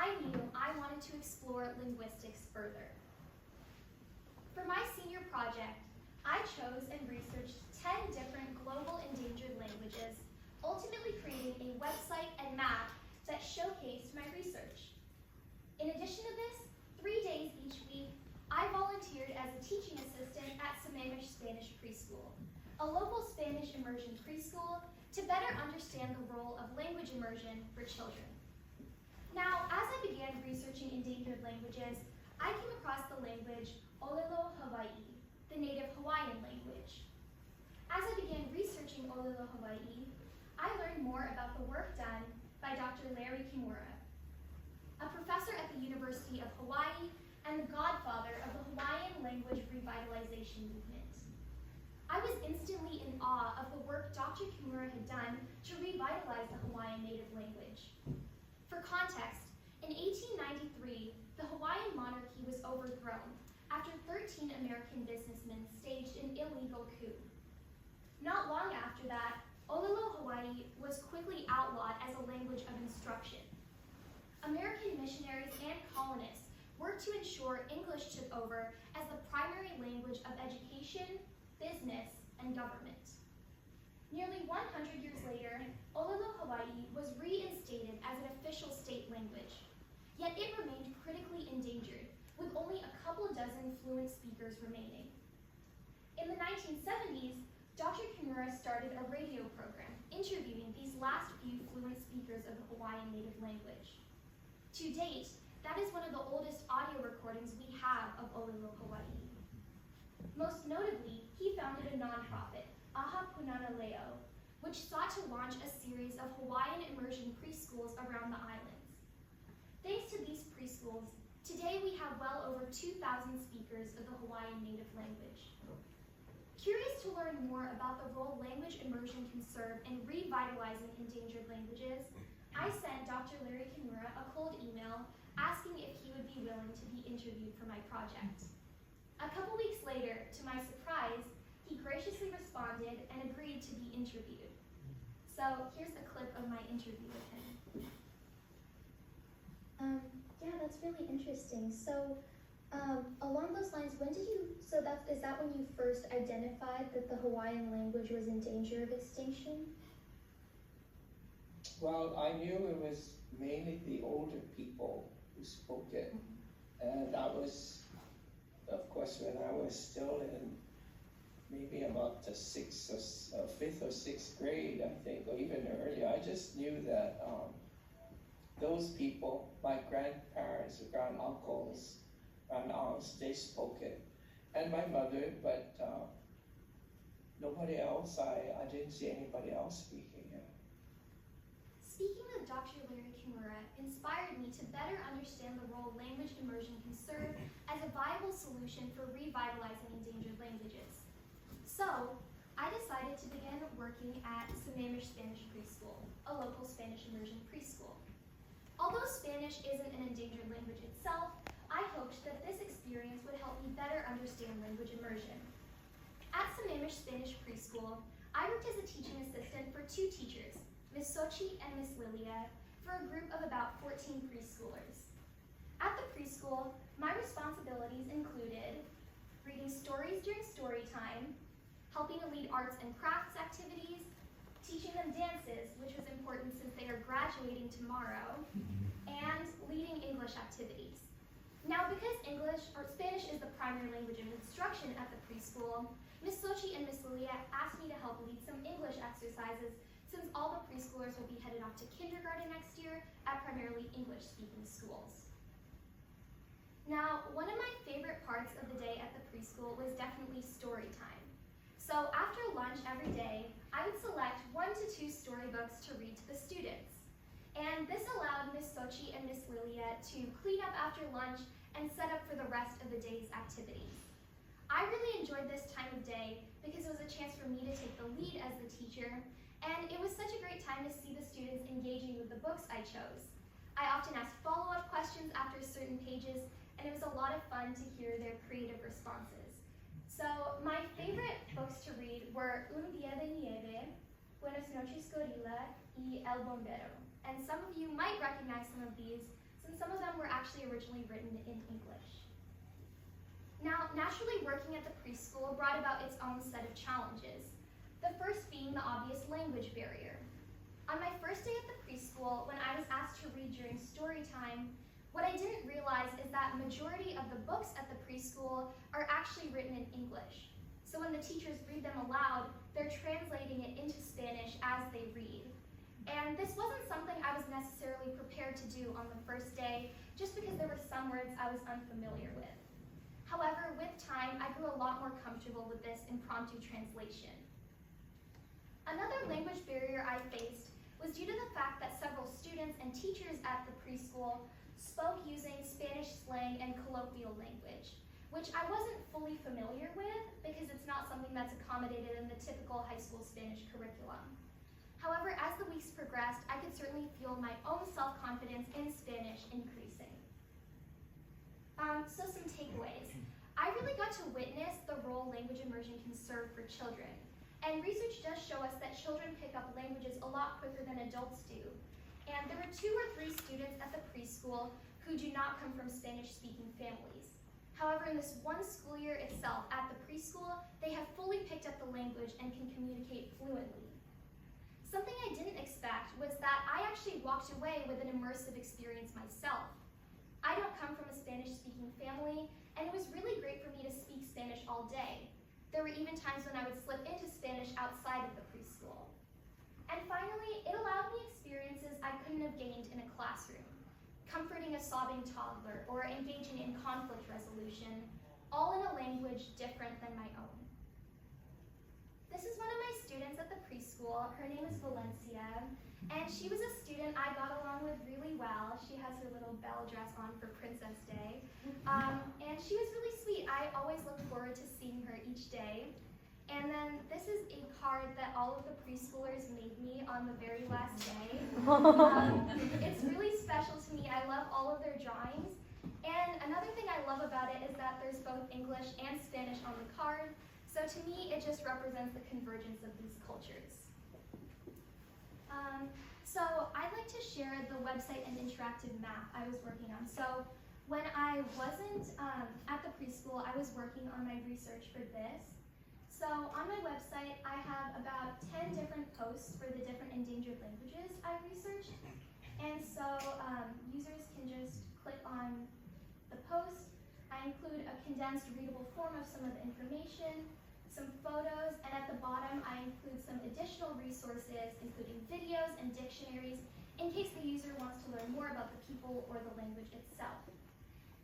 I knew I wanted to explore linguistics further. For my senior project, I chose and researched 10 different global endangered languages, ultimately creating a website and map that showcased my research. In addition to this, 3 days each week, I volunteered as a teaching assistant at Sammamish Spanish Preschool, a local Spanish immersion preschool to better understand the role of language immersion for children. Now, as I began researching endangered languages, I came across the language Olelo Hawaii, the native Hawaiian language. As I began researching Olelo Hawaii, I learned more about the work done by Dr. Larry Kimura, a professor at the University of Hawaii and the godfather of the Hawaiian language revitalization movement. I was instantly in awe of the work Dr. Kimura had done to revitalize the Hawaiian native language. For context, in 1893, the Hawaiian monarchy was overthrown after 13 American businessmen staged an illegal coup. Not long after that, Olelo Hawaii was quickly outlawed as a language of instruction. American missionaries and colonists worked to ensure English took over as the primary language of education, business, and government. Nearly 100 years later, Olelo Hawaii was reinstated as an official state language, yet it remained critically endangered, with only a couple dozen fluent speakers remaining. In the 1970s, Dr. Kimura started a radio program interviewing these last few fluent speakers of the Hawaiian native language. To date, that is one of the oldest audio recordings we have of Olelo Hawaii. Most notably, he founded a nonprofit, Aha Punana Leo, which sought to launch a series of Hawaiian immersion preschools around the islands. Thanks to these preschools, today we have well over 2,000 speakers of the Hawaiian native language. Curious to learn more about the role language immersion can serve in revitalizing endangered languages, I sent Dr. Larry Kimura a cold email asking if he would be willing to be interviewed for my project. A couple weeks later, to my surprise, he graciously responded and agreed to be interviewed. So here's a clip of my interview with him. Yeah, that's really interesting. So along those lines, is that when you first identified that the Hawaiian language was in danger of extinction? Well, I knew it was mainly the older people who spoke it. And that was, of course, when I was still in maybe about the fifth or sixth grade, I think, or even earlier. I just knew that those people, my grandparents, granduncles, grandaunt, they spoke it. And my mother, but nobody else. I didn't see anybody else speaking it. Speaking with Dr. Larry Kimura inspired me to better understand the role language immersion can serve as a viable solution for revitalizing endangered languages. So, I decided to begin working at Sammamish Spanish Preschool, a local Spanish immersion preschool. Although Spanish isn't an endangered language itself, I hoped that this experience would help me better understand language immersion. At Sammamish Spanish Preschool, I worked as a teaching assistant for 2 teachers, Ms. Sochi and Ms. Lilia, for a group of about 14 preschoolers. At the preschool, my responsibilities included reading stories during story time, helping to lead arts and crafts activities, teaching them dances, which was important since they are graduating tomorrow, and leading English activities. Now, because Spanish is the primary language of instruction at the preschool, Ms. Sochi and Ms. Lilia asked me to help lead some English exercises since all the preschoolers will be headed off to kindergarten next year at primarily English-speaking schools. Now, one of my favorite parts of the day at the preschool was definitely story time. So after lunch every day, I would select 1 to 2 storybooks to read to the students. And this allowed Ms. Sochi and Ms. Lilia to clean up after lunch and set up for the rest of the day's activities. I really enjoyed this time of day because it was a chance for me to take the lead as the teacher, and it was such a great time to see the students engaging with the books I chose. I often asked follow-up questions after certain pages, and it was a lot of fun to hear their creative responses. So my favorite books to read were Un Día de Nieve, Buenas Noches Gorila, y El Bombero. And some of you might recognize some of these since some of them were actually originally written in English. Now, naturally, working at the preschool brought about its own set of challenges, the first being the obvious language barrier. On my first day at the preschool, when I was asked to read during story time, what I didn't realize is that majority of the books at the preschool are actually written in English. So when the teachers read them aloud, they're translating it into Spanish as they read. And this wasn't something I was necessarily prepared to do on the first day, just because there were some words I was unfamiliar with. However, with time, I grew a lot more comfortable with this impromptu translation. Another language barrier I faced was due to the fact that several students and teachers at the preschool spoke using Spanish slang and colloquial language, which I wasn't fully familiar with because it's not something that's accommodated in the typical high school Spanish curriculum. However, as the weeks progressed, I could certainly feel my own self-confidence in Spanish increasing. So some takeaways. I really got to witness the role language immersion can serve for children. And research does show us that children pick up languages a lot quicker than adults do. And there were 2 or 3 students at the preschool who do not come from Spanish-speaking families. However, in this one school year itself at the preschool, they have fully picked up the language and can communicate fluently. Something I didn't expect was that I actually walked away with an immersive experience myself. I don't come from a Spanish-speaking family, and it was really great for me to speak Spanish all day. There were even times when I would slip into Spanish outside of the preschool. And finally, it allowed me experiences I couldn't have gained in a classroom. Comforting a sobbing toddler or engaging in conflict resolution, all in a language different than my own. This is one of my students at the preschool. Her name is Valencia, and she was a student I got along with really well. She has her little bell dress on for Princess Day, and she was really sweet. I always looked forward to seeing her each day. And then this is a card that all of the preschoolers made me on the very last day. It's really special to me. I love all of their drawings. And another thing I love about it is that there's both English and Spanish on the card. So to me, it just represents the convergence of these cultures. So I'd like to share the website and interactive map I was working on. So when I wasn't at the preschool, I was working on my research for this. So on my website, I have about 10 different posts for the different endangered languages I researched. And so users can just click on the post. I include a condensed readable form of some of the information, some photos, and at the bottom I include some additional resources, including videos and dictionaries, in case the user wants to learn more about the people or the language itself.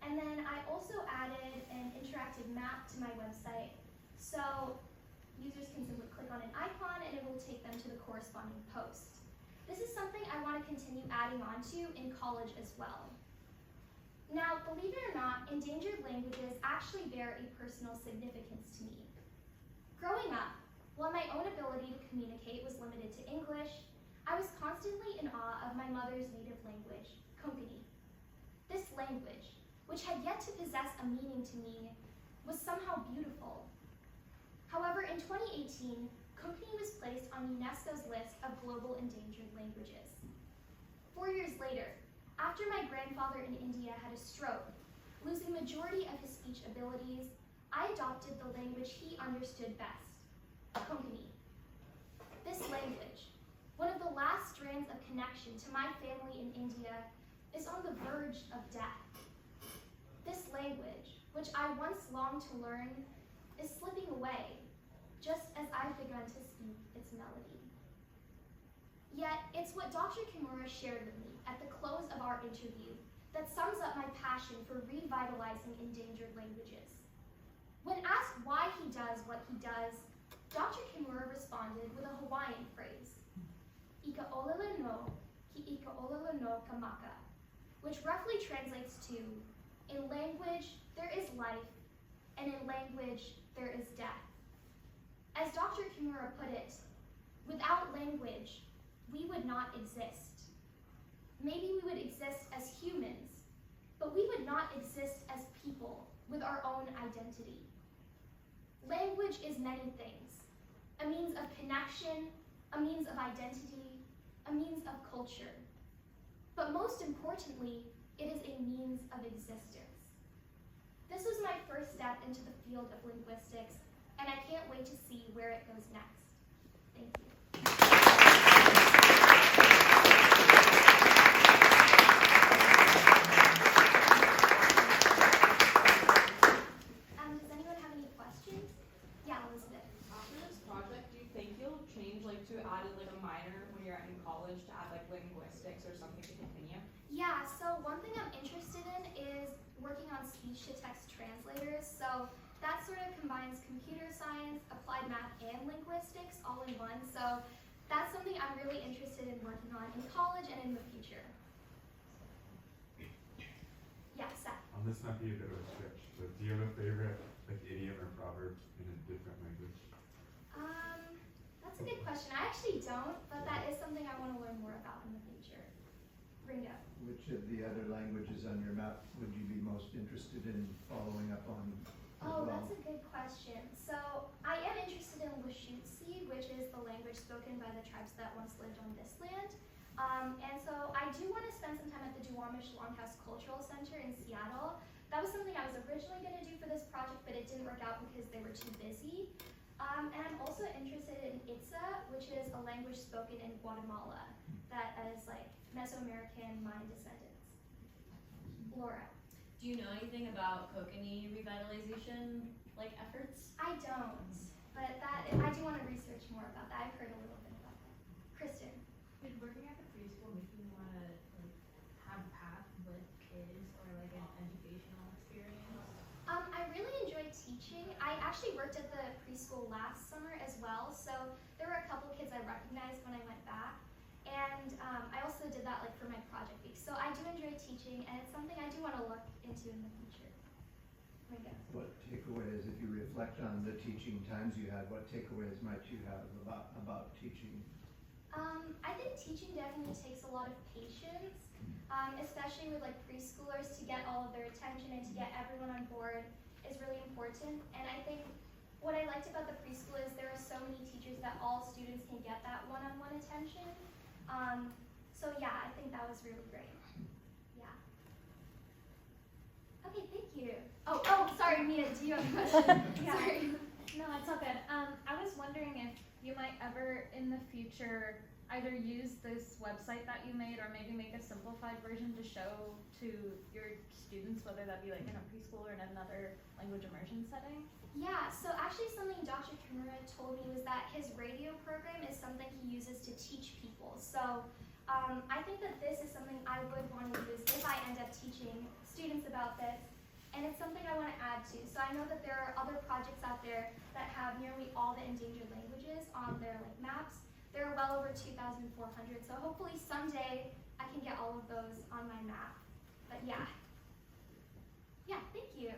And then I also added an interactive map to my website. So users can simply click on an icon and it will take them to the corresponding post. This is something I want to continue adding on to in college as well. Now, believe it or not, endangered languages actually bear a personal significance to me. Growing up, while my own ability to communicate was limited to English, I was constantly in awe of my mother's native language, Konkani. This language, which had yet to possess a meaning to me, was somehow beautiful. However, in 2018, Konkani was placed on UNESCO's list of global endangered languages. 4 years later, after my grandfather in India had a stroke, losing majority of his speech abilities, I adopted the language he understood best, Konkani. This language, one of the last strands of connection to my family in India, is on the verge of death. This language, which I once longed to learn, is slipping away, just as I've begun to speak its melody. Yet, it's what Dr. Kimura shared with me at the close of our interview that sums up my passion for revitalizing endangered languages. When asked why he does what he does, Dr. Kimura responded with a Hawaiian phrase, "Ika olele no, ki ika olele no kamaka," which roughly translates to, in language, there is life, and in language, there is death. As Dr. Kimura put it, without language, we would not exist. Maybe we would exist as humans, but we would not exist as people with our own identity. Language is many things, a means of connection, a means of identity, a means of culture. But most importantly, it is a means of existence. This was my first step into the field of linguistics, and I can't wait to see where it goes next. Thank you. Does anyone have any questions? Yeah, Elizabeth. After this project, do you think you'll change to add like a minor when you're in college to add like linguistics or something to continue? Yeah, so one thing I'm interested in is working on speech-to-text translators. So that sort of combines computer science, applied math, and linguistics all in one. So that's something I'm really interested in working on in college and in the future. Yeah, Seth. This might be a bit of a stretch, but do you have a favorite idiom or proverb in a different language? That's a good question. I actually don't, but that is something I want to learn more about in the future. Ringo. Which of the other languages on your map would you be most interested in following up on as Oh, well? that's a good question. So I am interested in Washutsi, which is the language spoken by the tribes that once lived on this land. And so I do want to spend some time at the Duwamish Longhouse Cultural Center in Seattle. That was something I was originally going to do for this project, but it didn't work out because they were too busy. And I'm also interested in Itza, which is a language spoken in Guatemala that is like Mesoamerican Mayan descendants. Laura. Do you know anything about kokanee revitalization efforts? I don't, but I do want to research more about that. I've heard a little bit about that. Kristen. Did working at the preschool make you want to have a path with kids or an educational experience? I really enjoy teaching. I actually worked at the preschool last summer as well, so there were a couple kids I recognized when I went back. And I also did that for my project week. So I do enjoy teaching, and it's something I do want to look into in the future. Ringo. What takeaways, if you reflect on the teaching times you had, what takeaways might you have about teaching? I think teaching definitely takes a lot of patience, especially with preschoolers. To get all of their attention and to get everyone on board is really important. And I think what I liked about the preschool is there are so many teachers that all students can get that one-on-one attention. So yeah, I think that was really great. Yeah. Okay, thank you. Oh, sorry, Mia, do you have a question? Yeah. Sorry. No, it's all good. I was wondering if you might ever in the future either use this website that you made or maybe make a simplified version to show to your students, whether that be in a preschool or in another language immersion setting? Yeah, so actually something Dr. Kimura told me was that his radio program is something he uses to teach people. So I think that this is something I would want to use if I end up teaching students about this. And it's something I want to add to. So I know that there are other projects out there that have nearly all the endangered languages on their maps. There are well over 2,400. So hopefully someday I can get all of those on my map. But yeah. Yeah, thank you.